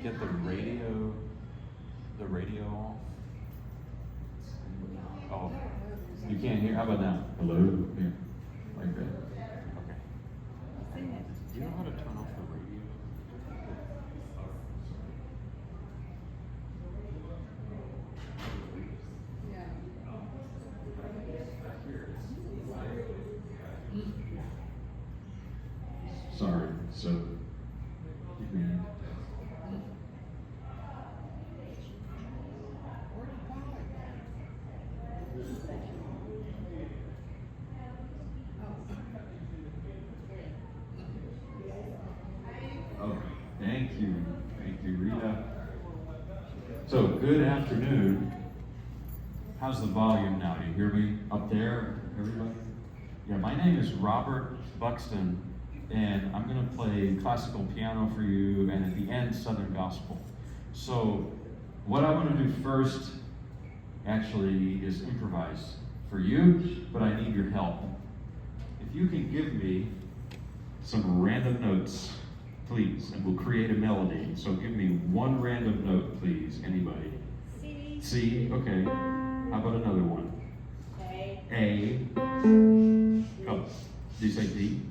get the radio off? Oh, you can't hear? How about now? Hello? Here. Like that. Okay. Do you know how to turn off the radio? Sorry, so oh, thank you, Rita. So, good afternoon. How's the volume now? Do you hear me up there, everybody? Yeah, my name is Robert Buxton, and I'm going to play classical piano for you, and at the end, Southern Gospel. So, what I want to do first, actually, is improvise for you, but I need your help. If you can give me some random notes, please, and we'll create a melody. So give me one random note, please. Anybody? C. C, okay. How about another one? A. A. Oh, did you say D?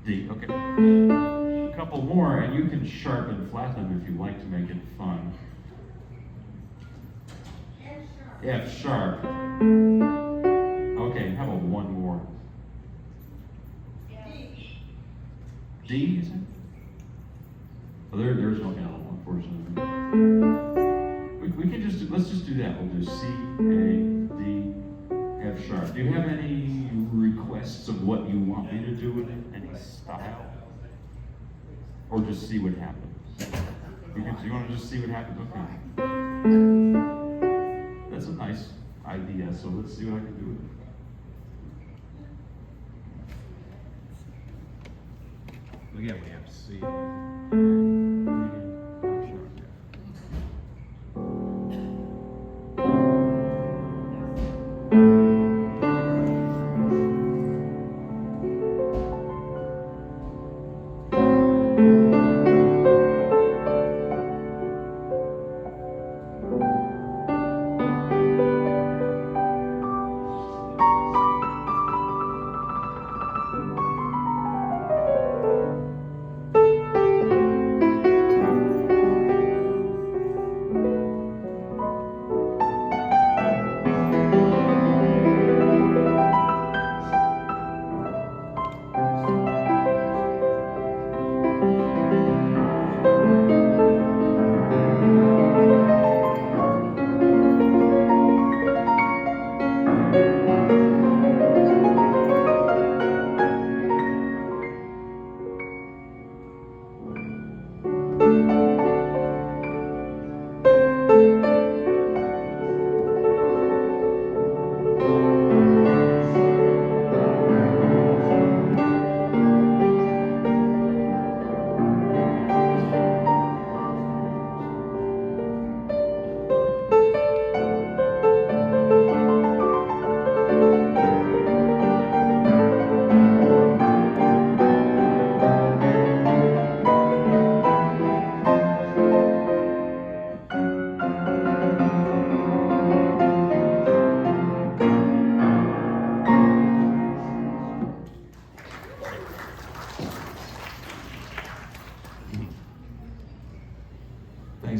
D, okay. A couple more, and you can sharpen, flatten if you like to make it fun. F sharp. Okay, how about one more? D, is it? Oh, there's no L, unfortunately. We can just let's just do that. We'll do C, A, D, F sharp. Do you have any requests of what you want me to do with it? Any style? Or just see what happens? You want to just see what happens? Okay. That's a nice idea, so let's see what I can do with it. Again, we have C.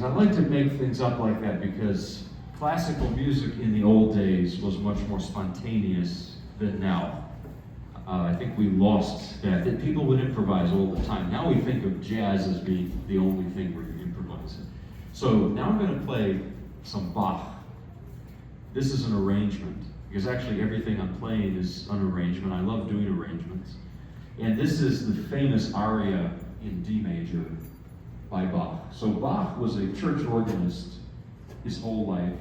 I like to make things up like that because classical music in the old days was much more spontaneous than now. I think we lost that. People would improvise all the time. Now we think of jazz as being the only thing where you improvise. So now I'm going to play some Bach. This is an arrangement, because actually everything I'm playing is an arrangement. I love doing arrangements. And this is the famous aria in D major by Bach. So Bach was a church organist his whole life,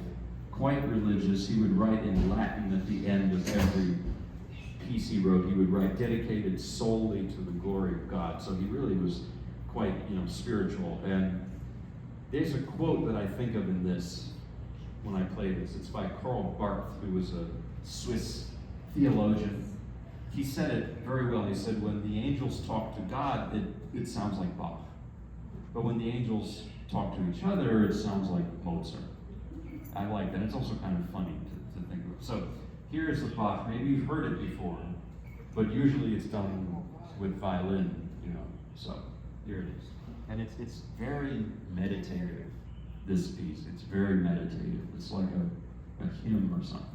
quite religious. He would write in Latin at the end of every piece he wrote. He would write dedicated solely to the glory of God. So he really was quite, spiritual. And there's a quote that I think of in this when I play this. It's by Karl Barth, who was a Swiss theologian. He said it very well. He said, when the angels talk to God, it sounds like Bach. But when the angels talk to each other, it sounds like Mozart. I like that. It's also kind of funny to think of. So here's the Bach. Maybe you've heard it before, but usually it's done with violin, you know. So here it is. And it's very meditative, this piece. It's very meditative. It's like a hymn or something.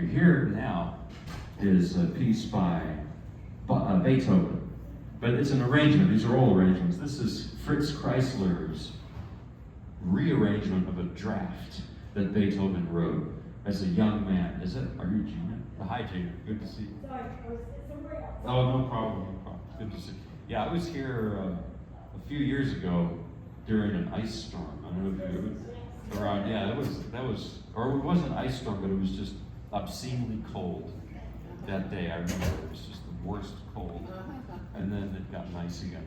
you. Here now is a piece by Beethoven, but it's an arrangement. These are all arrangements. This is Fritz Kreisler's rearrangement of a draft that Beethoven wrote as a young man. Are you Gina? Hi, Gina. Good to see you. Sorry, I was somewhere else. Oh, no problem. No problem. Good to see you. Yeah, I was here a few years ago during an ice storm. I don't know if you were around. Yeah, that was, or it wasn't an ice storm, but it was just obscenely cold that day. I remember it was just the worst cold, and then it got nice again.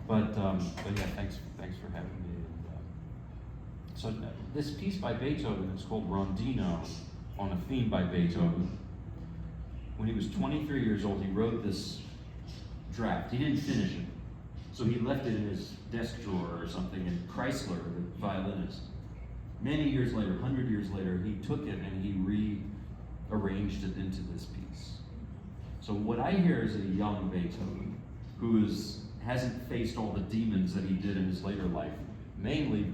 But yeah, thanks for having me. So this piece by Beethoven is called Rondino, on a theme by Beethoven. When he was 23 years old, he wrote this draft. He didn't finish it, so he left it in his desk drawer or something. And Kreisler, the violinist, many years later, 100 years later, he took it and he rearranged it into this piece. So what I hear is a young Beethoven who hasn't faced all the demons that he did in his later life, mainly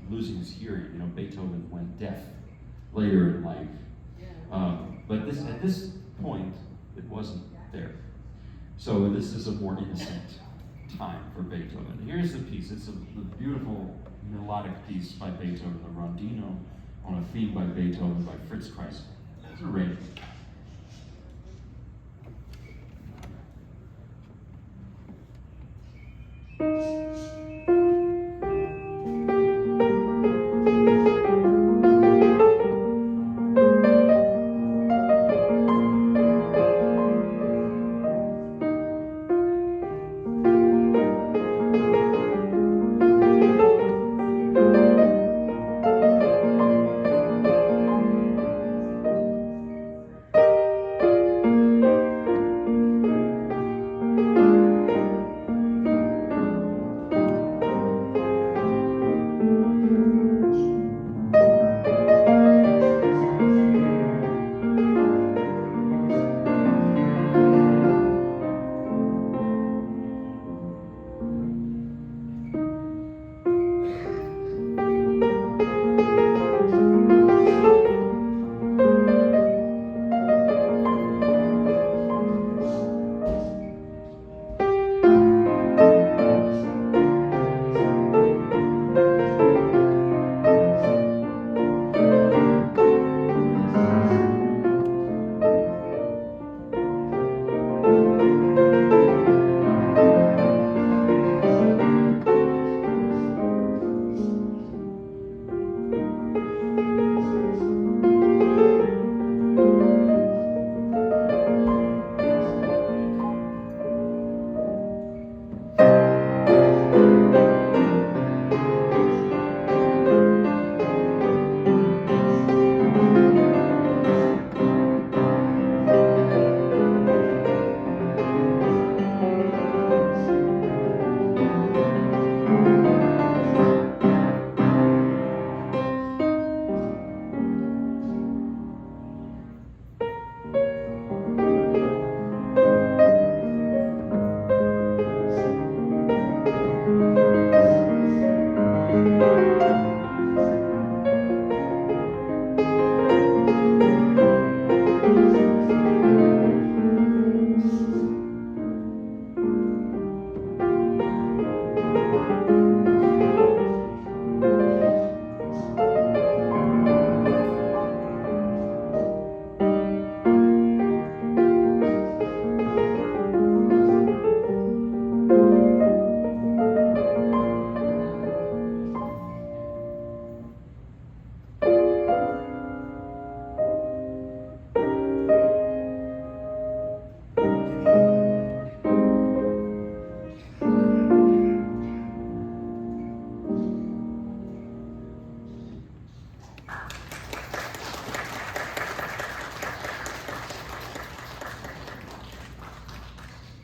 losing his hearing. You know, Beethoven went deaf later in life. But at this point, it wasn't there. So this is a more innocent time for Beethoven. Here's the piece. It's a beautiful melodic piece by Beethoven, the Rondino, on a theme by Beethoven by Fritz Kreisler. It's an arrangement.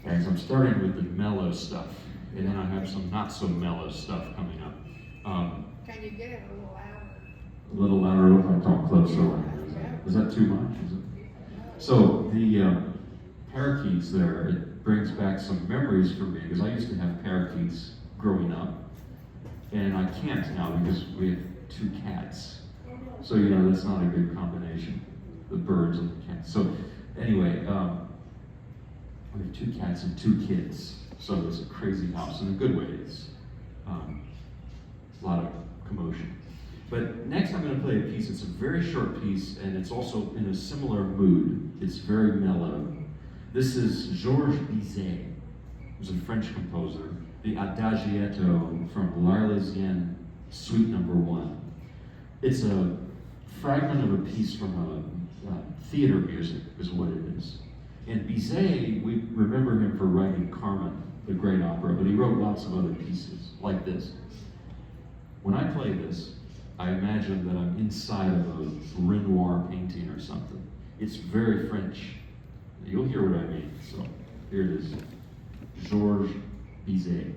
Okay, so I'm starting with the mellow stuff, and then I have some not so mellow stuff coming up. Can you get it a little louder? A little louder if I talk closer. Is that too much? Is it? So the parakeets there, it brings back some memories for me, because I used to have parakeets growing up, and I can't now because we have two cats. So, you know, that's not a good combination. the birds and the cats. So anyway, we have 2 cats and 2 kids. So it's a crazy house in a good way. It's a lot of commotion. But next I'm going to play a piece. It's a very short piece, and it's also in a similar mood. It's very mellow. This is Georges Bizet, who's a French composer, the Adagietto from L'Arlésienne, Suite Number 1. It's a fragment of a piece from a theater music, is what it is. And Bizet, we remember him for writing Carmen, the great opera, but he wrote lots of other pieces, like this. When I play this, I imagine that I'm inside of a Renoir painting or something. It's very French. You'll hear what I mean. So here it is. Georges Bizet.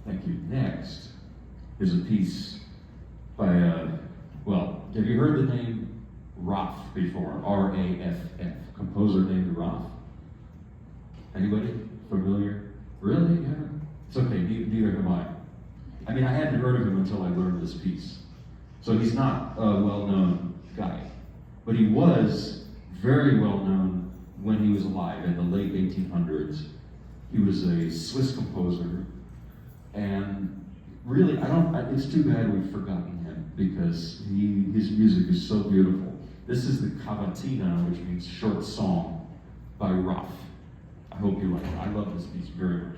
Thank you. Next is a piece by, well, have you heard the name Raff before? R-A-F-F. Composer named Raff. Anybody familiar? Really? Yeah. It's okay, neither have I. I mean, I hadn't heard of him until I learned this piece. So he's not a well-known guy. But he was very well-known when he was alive in the late 1800s. He was a Swiss composer. And really, it's too bad we've forgotten him because his music is so beautiful. This is the Cavatina, which means short song, by Raff. I hope you like it. I love this piece very much.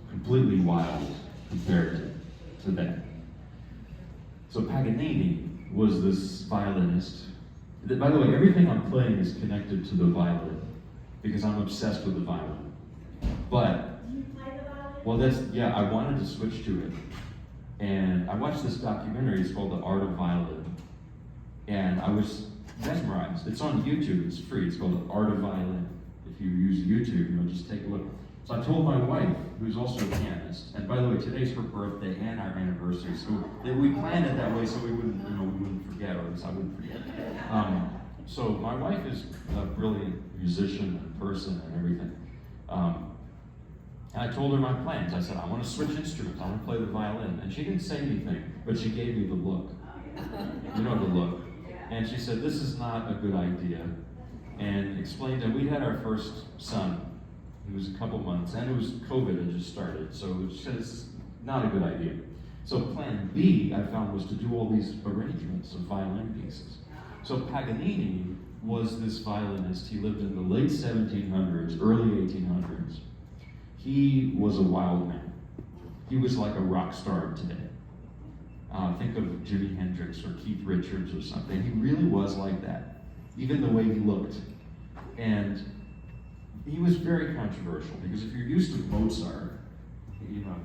completely wild compared to that. So Paganini was this violinist. By the way, everything I'm playing is connected to the violin because I'm obsessed with the violin. But, Do you play the violin? well, yeah, I wanted to switch to it. And I watched this documentary, it's called The Art of Violin. And I was mesmerized. It's on YouTube, it's free. It's called The Art of Violin. If you use YouTube, just take a look. So I told my wife, who's also a pianist, and by the way, today's her birthday and our anniversary, so we planned it that way so we wouldn't forget, or at least I wouldn't forget. So my wife is a brilliant musician and person and everything. And I told her my plans. I said, I want to switch instruments. I want to play the violin. And she didn't say anything, but she gave me the look. You know the look. And she said, this is not a good idea. And explained that we had our first son. He was a couple months, and it was COVID had just started. So she said, it's not a good idea. So plan B, I found, was to do all these arrangements of violin pieces. So Paganini was this violinist. He lived in the late 1700s, early 1800s. He was a wild man. He was like a rock star today. Think of Jimi Hendrix or Keith Richards or something. He really was like that, even the way he looked. And he was very controversial because if you're used to Mozart,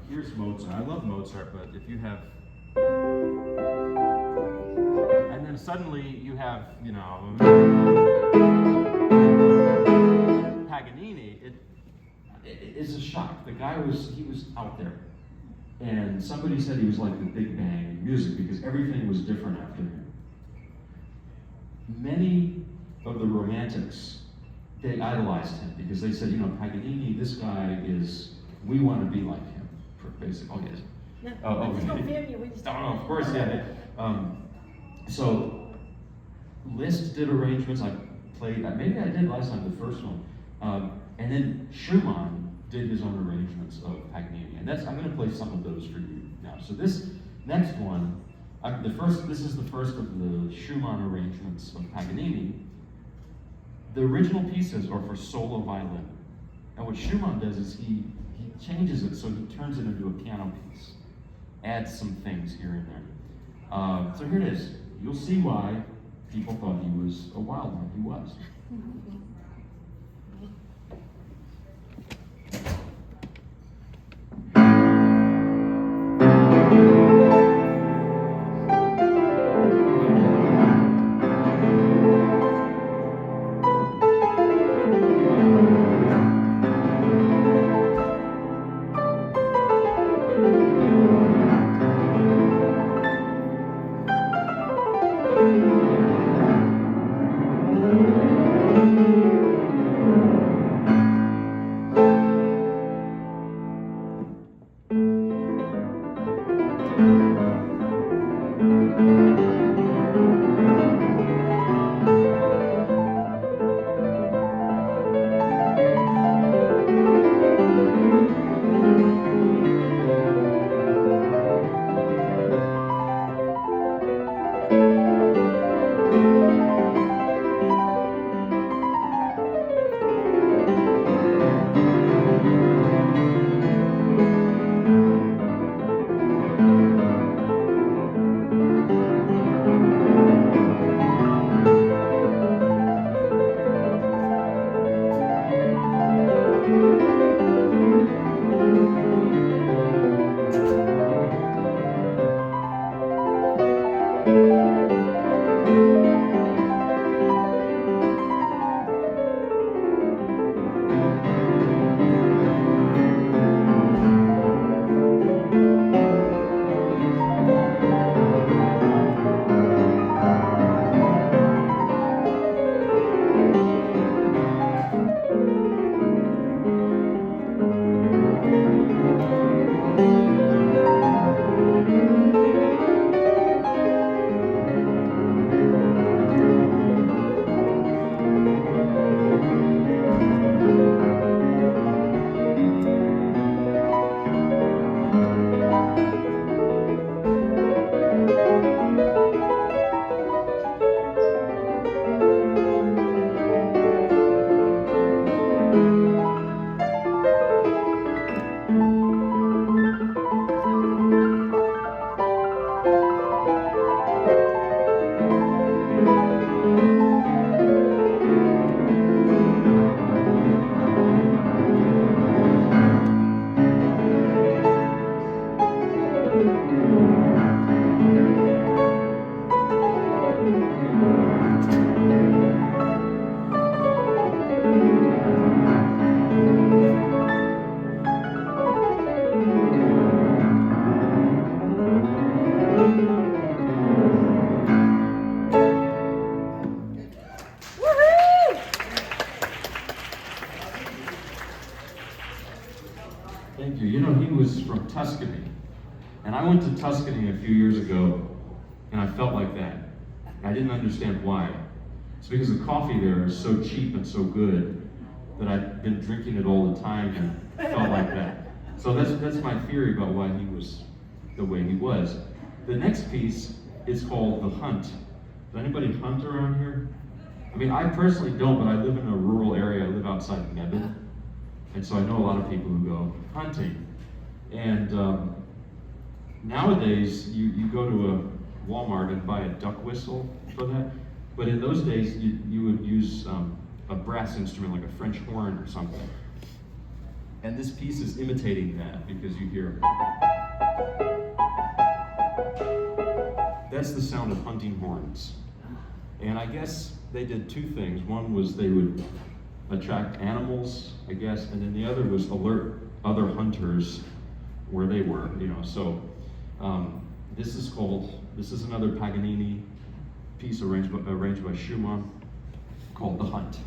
here's Mozart. I love Mozart, but if you have, and then suddenly you have, Paganini, it's a shock. The guy was out there. And somebody said he was like the Big Bang in music because everything was different after him. Many of the romantics, they idolized him because they said, Paganini, this guy we want to be like him, basically. Oh, yes. No, just don't film you. We just of course, yeah. So Liszt did arrangements. I played, maybe I did last time, the first one. And then Schumann did his own arrangements of Paganini. And I'm going to play some of those for you now. So this next one, this is the first of the Schumann arrangements of Paganini. The original pieces are for solo violin. And what Schumann does is he changes it so he turns it into a piano piece. Adds some things here and there. So here it is. You'll see why people thought he was a wild one. He was. know, he was from Tuscany. And I went to Tuscany a few years ago, and I felt like that. I didn't understand why. It's because the coffee there is so cheap and so good that I've been drinking it all the time and felt like that. So that's my theory about why he was the way he was. The next piece is called The Hunt. Does anybody hunt around here? I mean, I personally don't, but I live in a rural area. I live outside Mebane. And so I know a lot of people who go hunting. And nowadays, you go to a Walmart and buy a duck whistle for that. But in those days, you would use a brass instrument like a French horn or something. And this piece is imitating that because you hear. That's the sound of hunting horns. And I guess they did two things. One was they would attract animals, I guess, and then the other was alert other hunters where they were, you know. So this is another Paganini piece arranged by Schumann called The Hunt.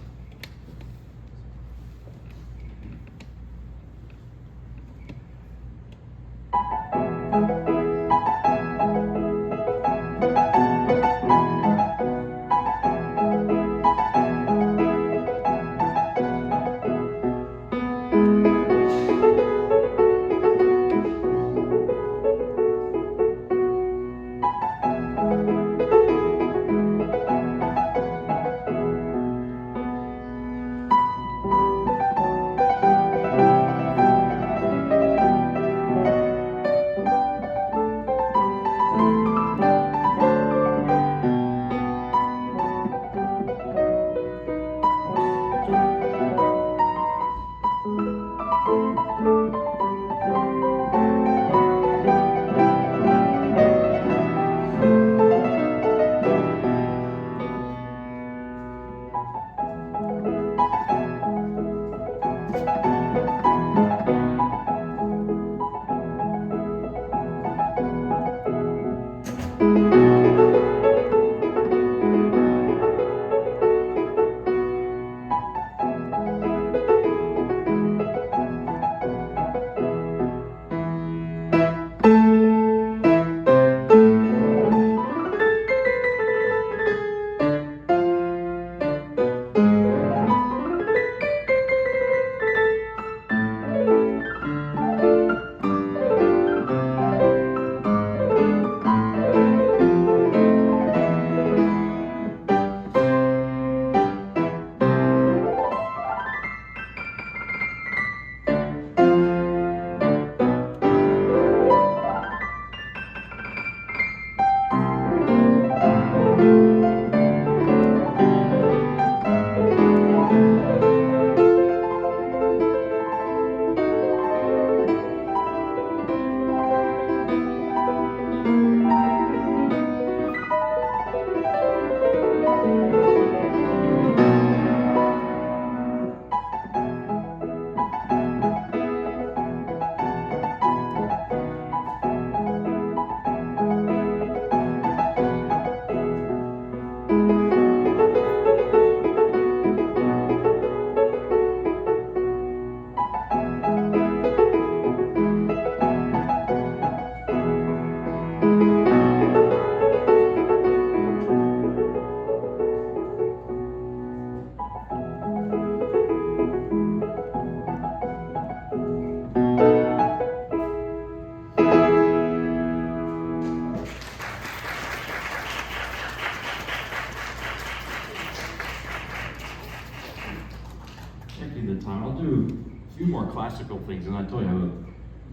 Checking the time. I'll do a few more classical things, and I told you I have a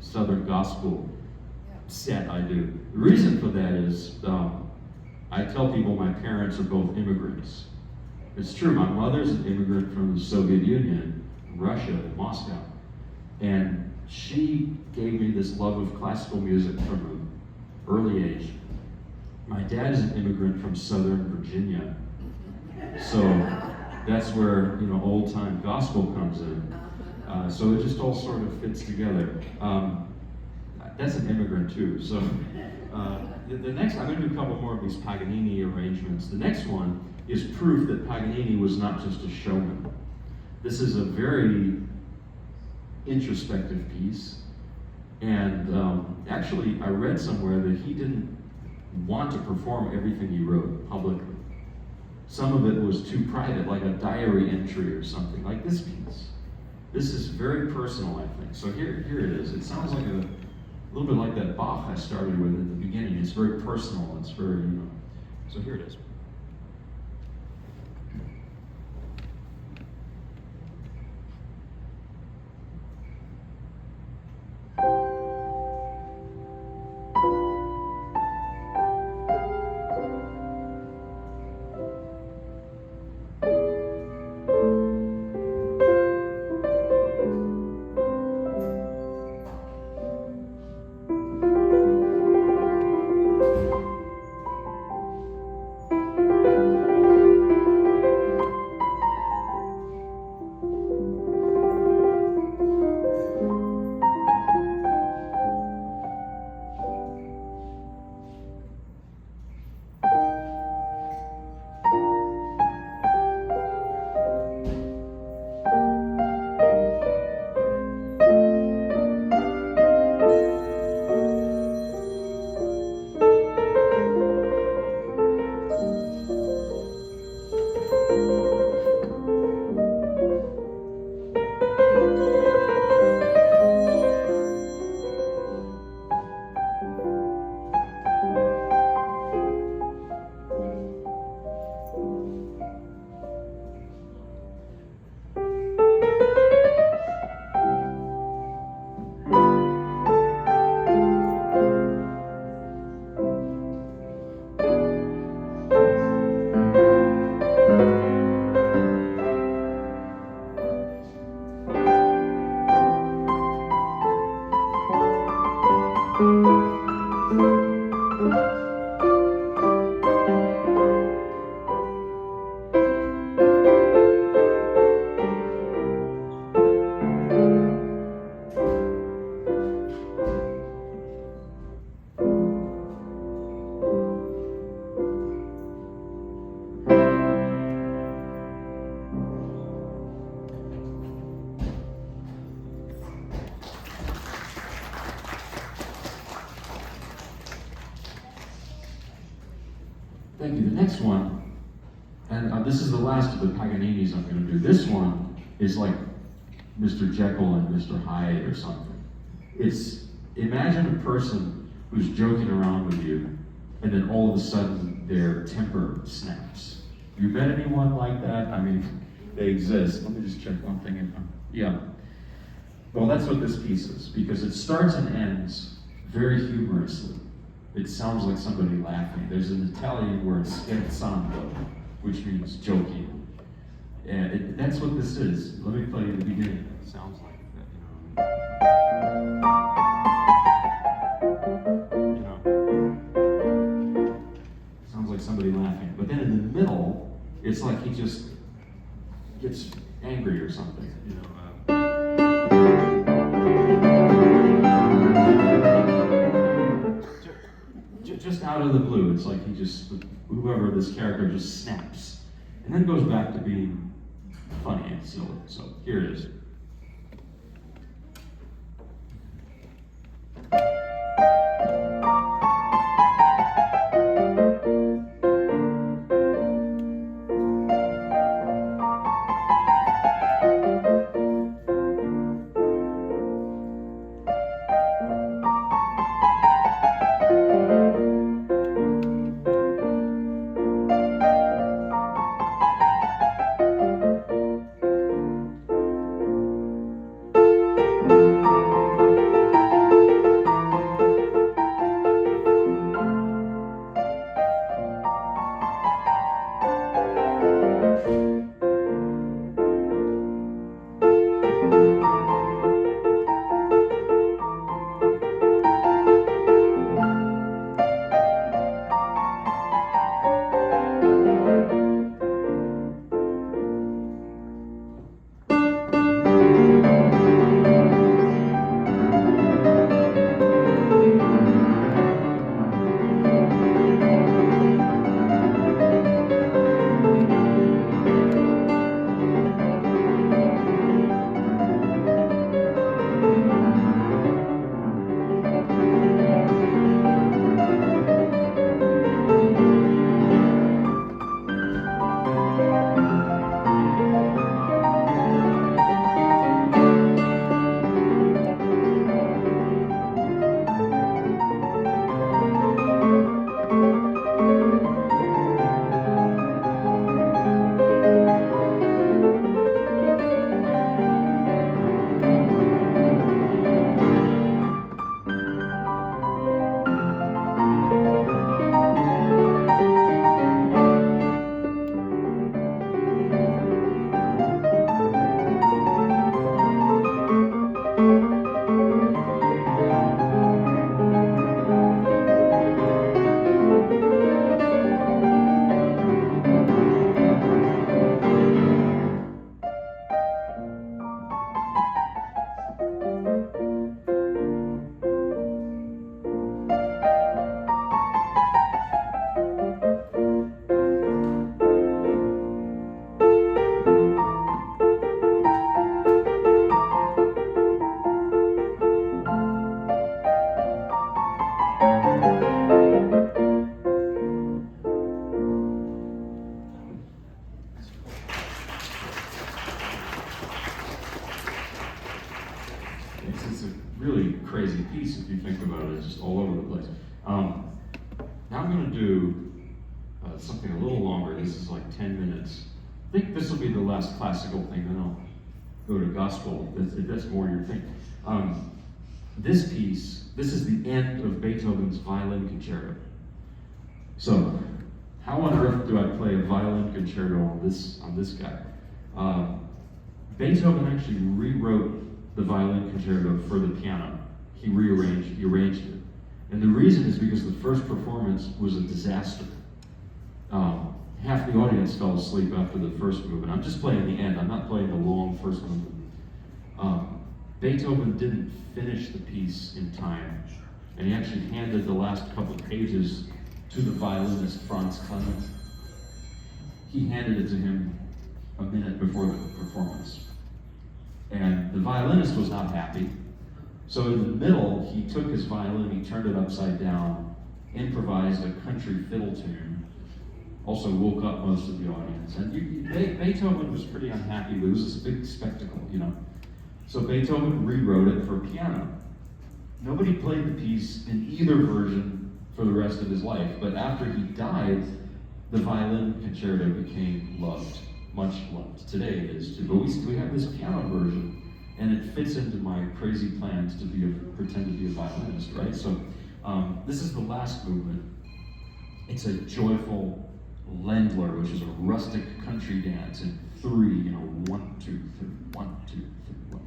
Southern gospel set I do. The reason for that is I tell people my parents are both immigrants. It's true, my mother's an immigrant from the Soviet Union, Russia, Moscow. And she gave me this love of classical music from an early age. My dad is an immigrant from Southern Virginia. So that's where, you know, old time gospel comes in. So it just all sort of fits together. That's an immigrant too. So the next, I'm going to do a couple more of these Paganini arrangements. The next one is proof that Paganini was not just a showman. This is a very introspective piece. And actually, I read somewhere that he didn't want to perform everything he wrote publicly. Some of it was too private, like a diary entry or something, like this piece. This is very personal, I think. So here it is. It sounds like a little bit like that Bach I started with at the beginning. It's very personal. It's very, So here it is. Thank you. The next one, and this is the last of the Paganinis I'm going to do. This one is like Mr. Jekyll and Mr. Hyde or something. It's, imagine a person who's joking around with you, and then all of a sudden their temper snaps. You met anyone like that? I mean, they exist. Let me just check one thing in. Yeah. Well, that's what this piece is, because it starts and ends very humorously. It sounds like somebody laughing. There's an Italian word, scherzando, which means joking. And that's what this is. Let me play you the beginning. It sounds like that, sounds like somebody laughing. But then in the middle, it's like he just gets angry or something, Just out of the blue, it's like whoever this character just snaps. And then goes back to being funny and silly. So here it is. about it. It's just all over the place. Now I'm going to do something a little longer. This is like 10 minutes. I think this will be the last classical thing, then I'll go to gospel if that's more your thing. This piece, this is the end of Beethoven's violin concerto. So, how on earth do I play a violin concerto on this guy? Beethoven actually rewrote the violin concerto for the piano. He arranged it. And the reason is because the first performance was a disaster. Half the audience fell asleep after the first movement. I'm just playing the end. I'm not playing the long first movement. Beethoven didn't finish the piece in time, and he actually handed the last couple of pages to the violinist Franz Clement. He handed it to him a minute before the performance. And the violinist was not happy. So in the middle, he took his violin, he turned it upside down, improvised a country fiddle tune, also woke up most of the audience. And Beethoven was pretty unhappy, but it was this big spectacle, you know. So Beethoven rewrote it for piano. Nobody played the piece in either version for the rest of his life, but after he died, the violin concerto became loved, much loved. Today it is too, but we have this piano version, and it fits into my crazy plans to pretend to be a violinist, right? So this is the last movement. It's a joyful Ländler, which is a rustic country dance in 3, you know, 1, 2, 3, 1, 2, 3, 1.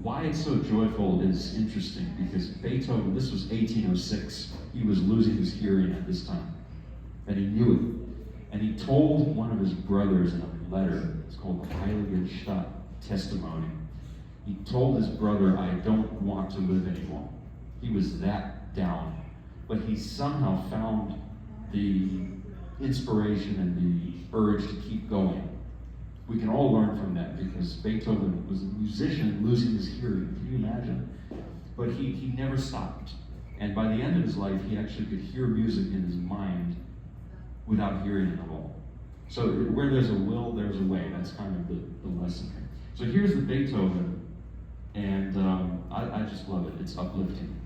Why it's so joyful is interesting because Beethoven, this was 1806, he was losing his hearing at this time, and he knew it. And he told one of his brothers in a letter, it's called the Heiligenstadt Testimony. He told his brother, I don't want to live anymore. He was that down. But he somehow found the inspiration and the urge to keep going. We can all learn from that because Beethoven was a musician losing his hearing. Can you imagine? But he never stopped. And by the end of his life, he actually could hear music in his mind without hearing it at all. So where there's a will, there's a way. That's kind of the lesson here. So here's the Beethoven, and I just love it. It's uplifting.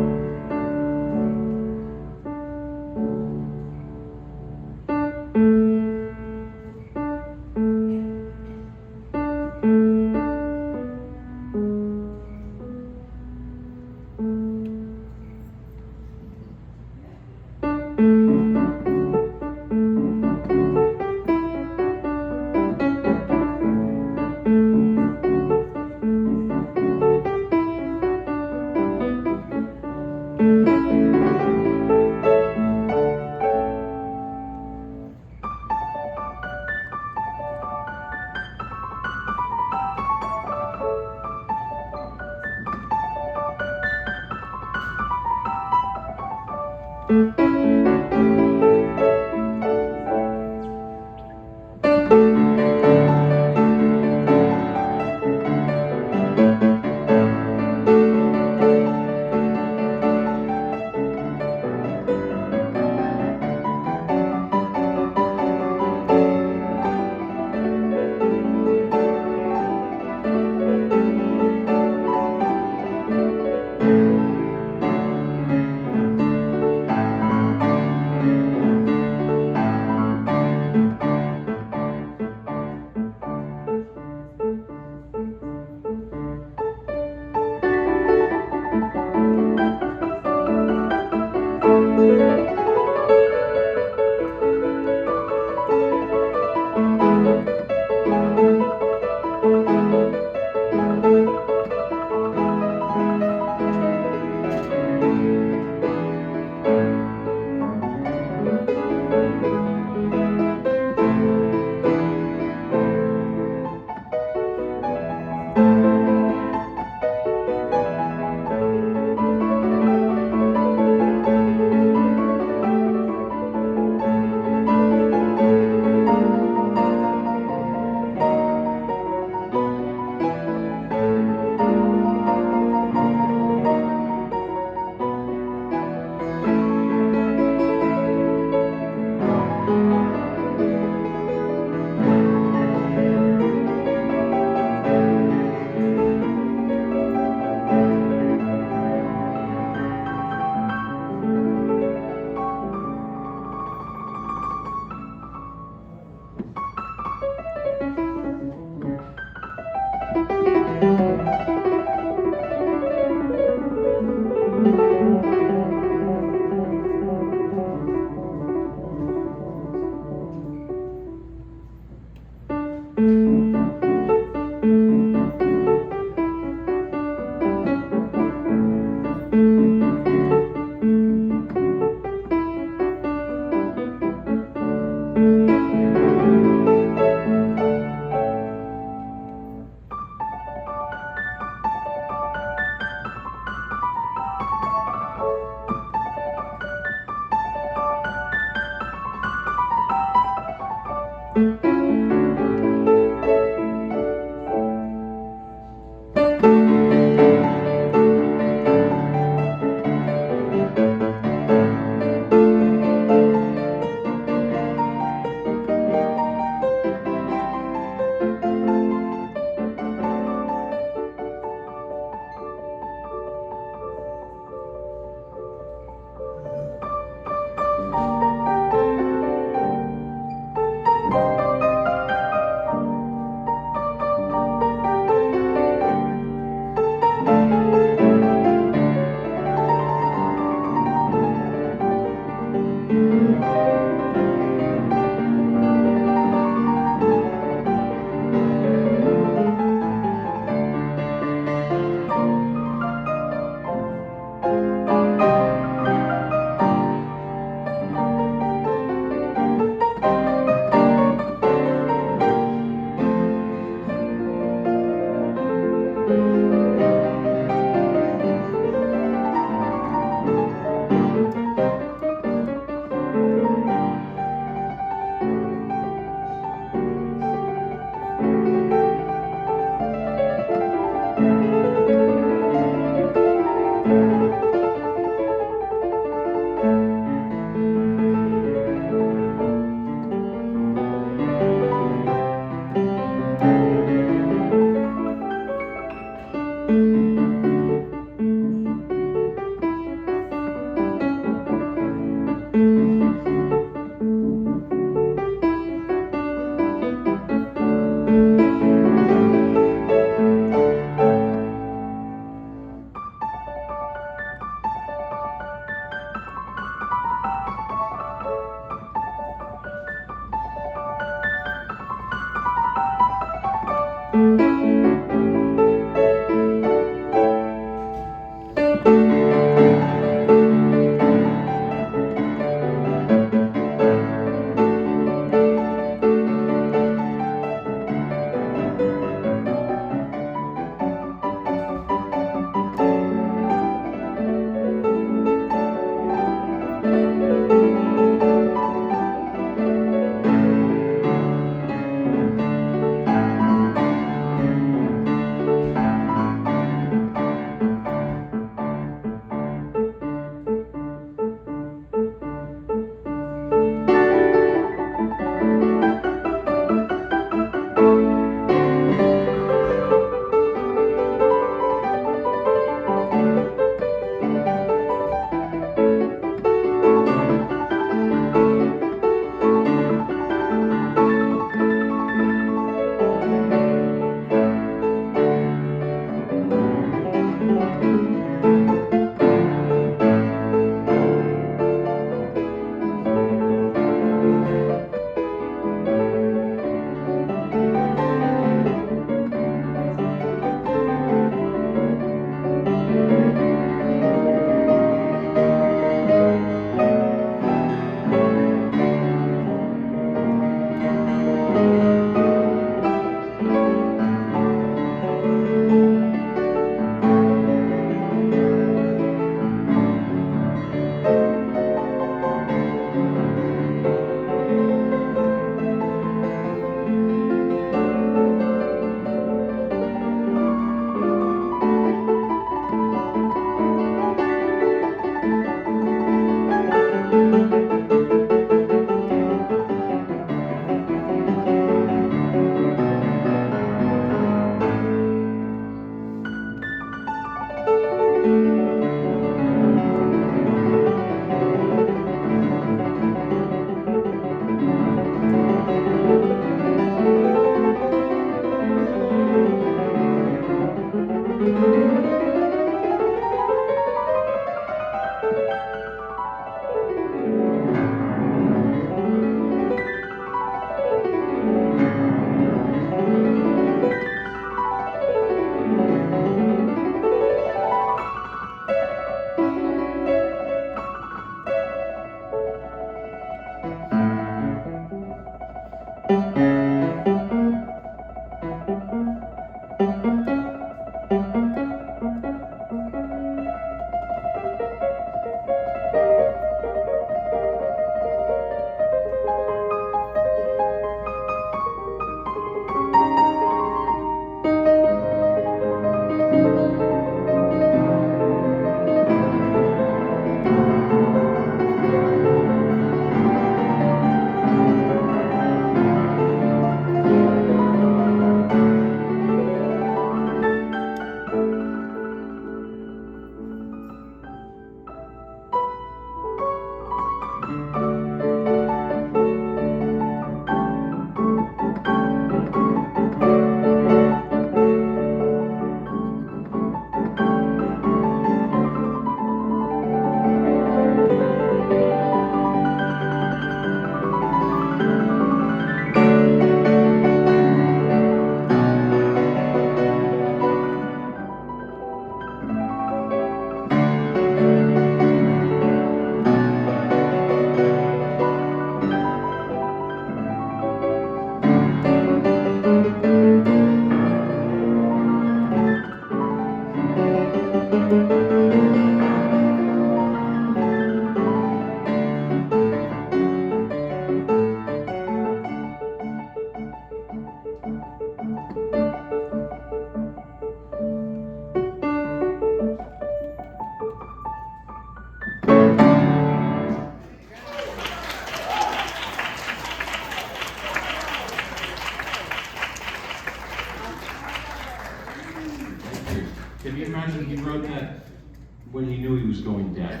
when he knew he was going deaf.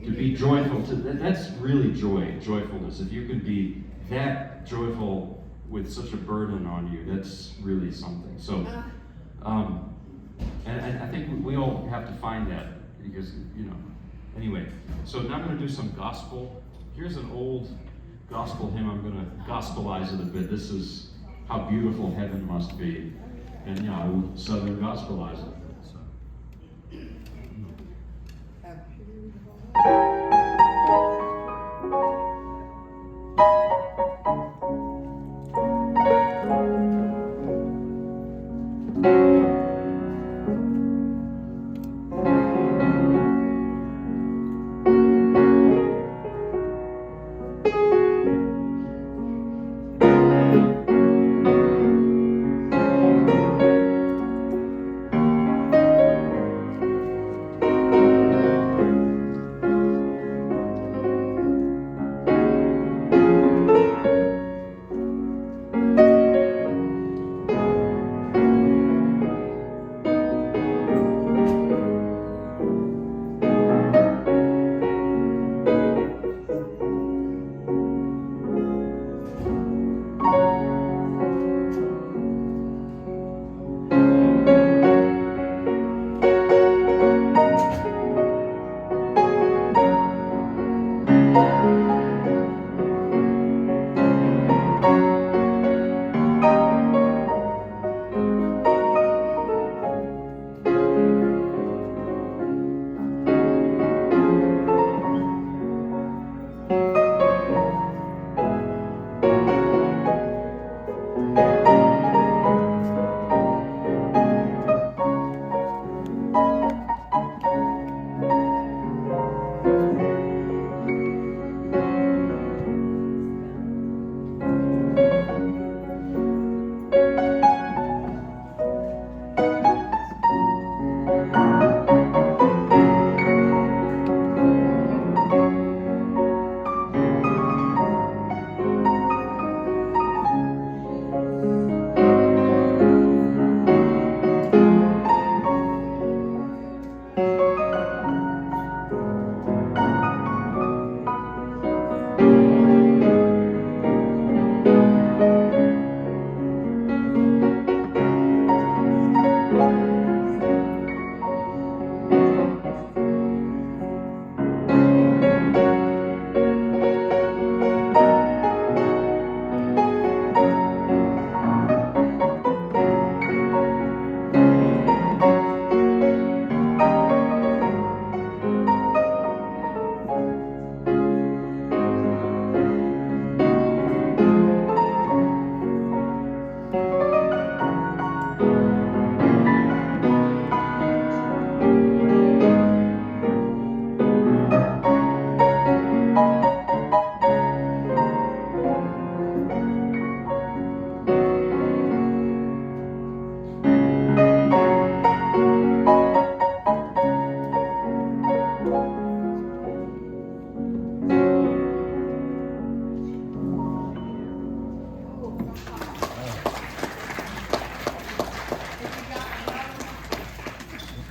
To be joyful, that's really joyfulness. If you can be that joyful with such a burden on you, that's really something. So, and I think we all have to find that because, anyway. So now I'm going to do some gospel. Here's an old gospel hymn. I'm going to gospelize it a bit. This is How Beautiful Heaven Must Be. And, I will Southern gospelize it.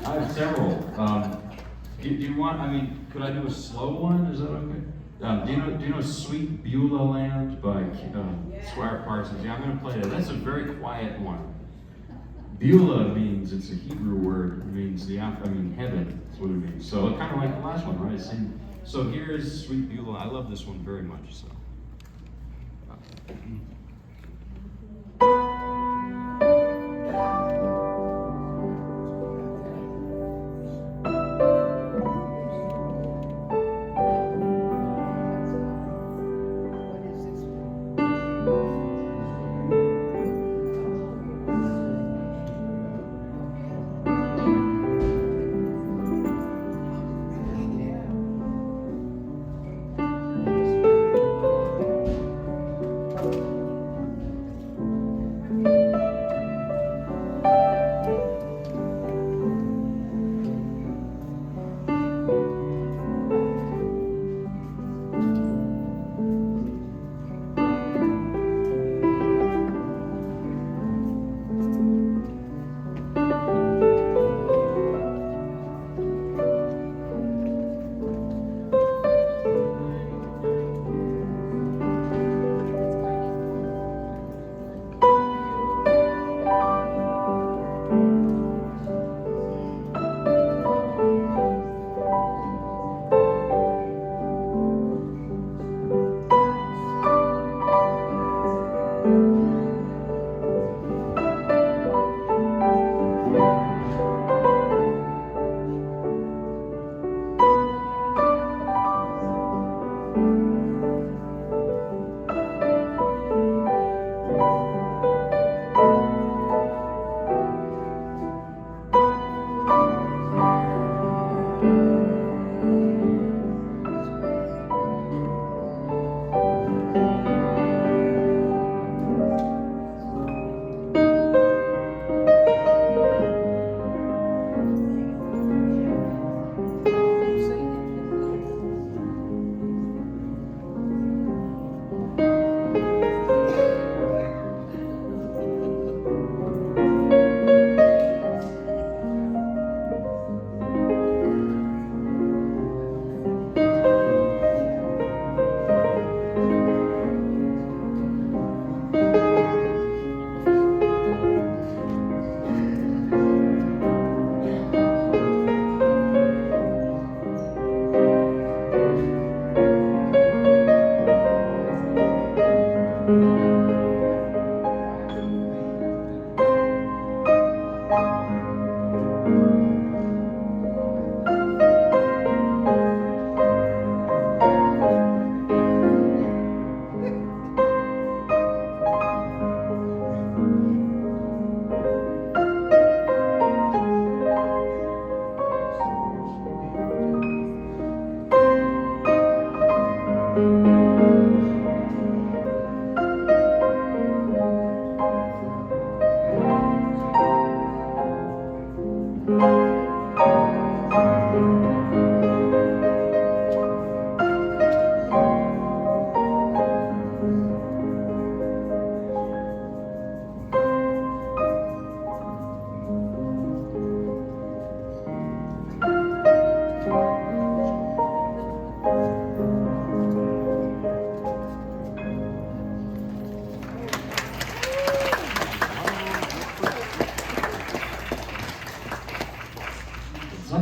I have several. Do you want? Could I do a slow one? Is that okay? Do you know "Sweet Beulah Land" by Squire Parsons? Yeah, I'm going to play that. That's a very quiet one. Beulah means, it's a Hebrew word. It means heaven. That's what it means. So kind of like the last one, right? So here's "Sweet Beulah." I love this one very much. So.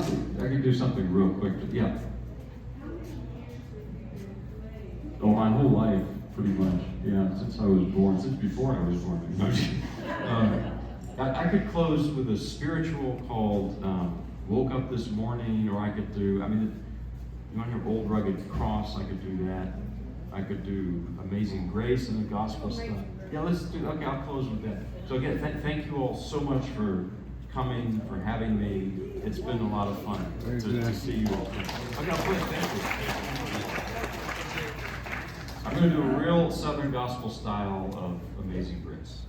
Something, I could do something real quick, but yeah. Oh, my whole life, pretty much, yeah, since I was born, since before I was born. I could close with a spiritual called Woke Up This Morning, or I could do, I mean, you want to hear Old Rugged Cross, I could do that. I could do Amazing Grace and the Gospel stuff. Yeah, let's do, okay, I'll close with that. So again, thank you all so much for coming, for having me. It's been a lot of fun to see you all. Okay, I'll play it. Thank you. I'm going to do a real Southern Gospel style of Amazing Grace.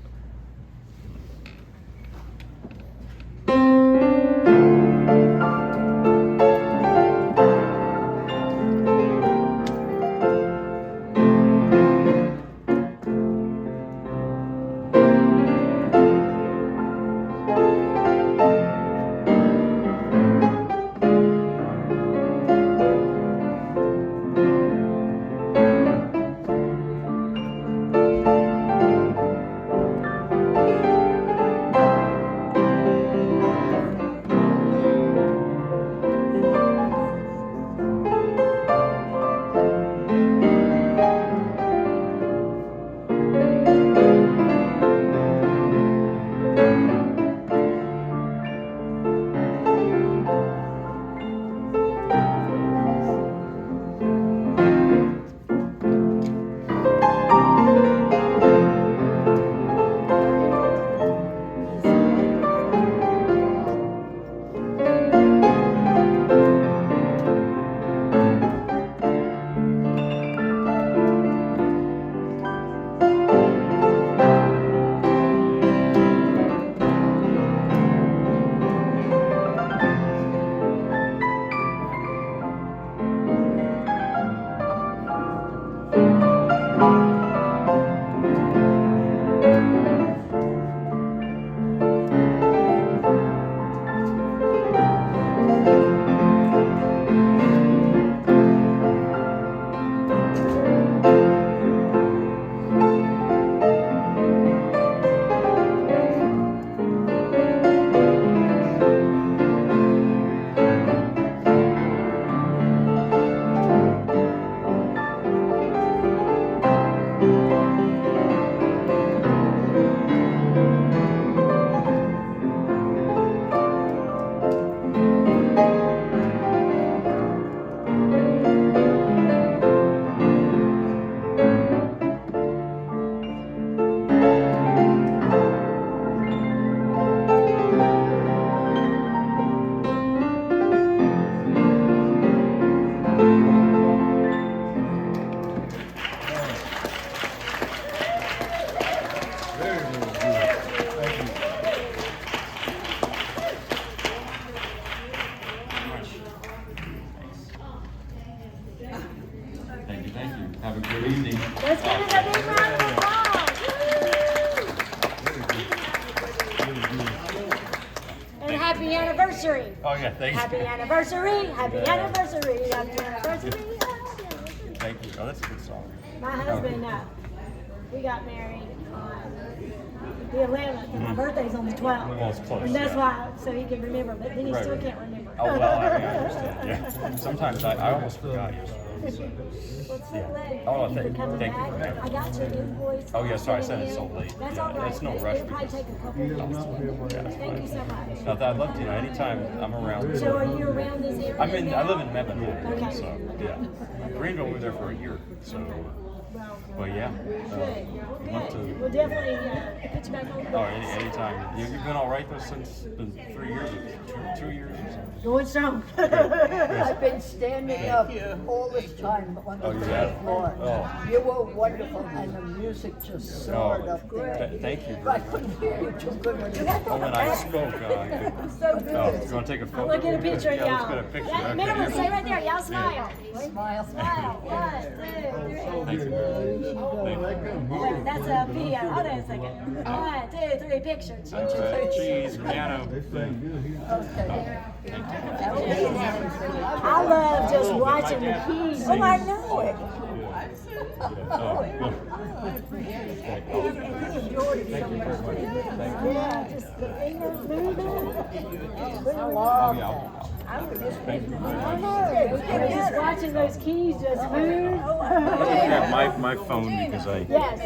Thank you, thank you. Have a good evening. Let's give it a big round of applause. And happy anniversary. Oh, yeah, thank you. Happy anniversary. Happy anniversary. Happy anniversary. Thank you. Oh, that's a good song. My husband, we got married on the 11th, and my birthday's on the 12th. Well, it's close, And that's yeah. why, so he can remember, but then he Right, still right. can't remember. Oh, well, I understand, yeah. Sometimes I almost forgot you. Well, it's so Yeah. late. Oh, Thank you for thank coming you back. for having I got your invoice. Oh, yeah, sorry, I sent said it so in. late. That's Yeah, all right. it's no rush It'll probably because- take a couple of minutes. Thank you so much. No, I'd love to, anytime I'm around. So are you around this area I mean, I now? live in Mebane, Okay. so, yeah. Greenville, we were there for a year, so, well, yeah. Good. Love to. We'll definitely put you back on the Oh, list. anytime. You've been all right though since the 3 years, or 2 years or something? Going strong. I've been standing up all this time on the Oh, you third have? floor. Oh. You were wonderful, and the music just soared up there. Thank you. I couldn't hear you too good when you Oh, when I spoke, I could. So good. Oh, you want to take a photo? Look at a picture of Yeah, let's y'all. get a picture. Yeah, Okay. remember, stay right there. Y'all smile. smile. Smile. 1, 2, 3. Thank you. Thank you. Wait, that's a video. Hold on a second. 1, 2, 3, picture. That's right. Cheese, piano. I love just watching the keys. Oh, I know it. And he enjoyed it so much. Yeah, just the fingers moving. I love Yeah, that. I was just listening. I was just watching those keys just move. I have my phone because I Yes.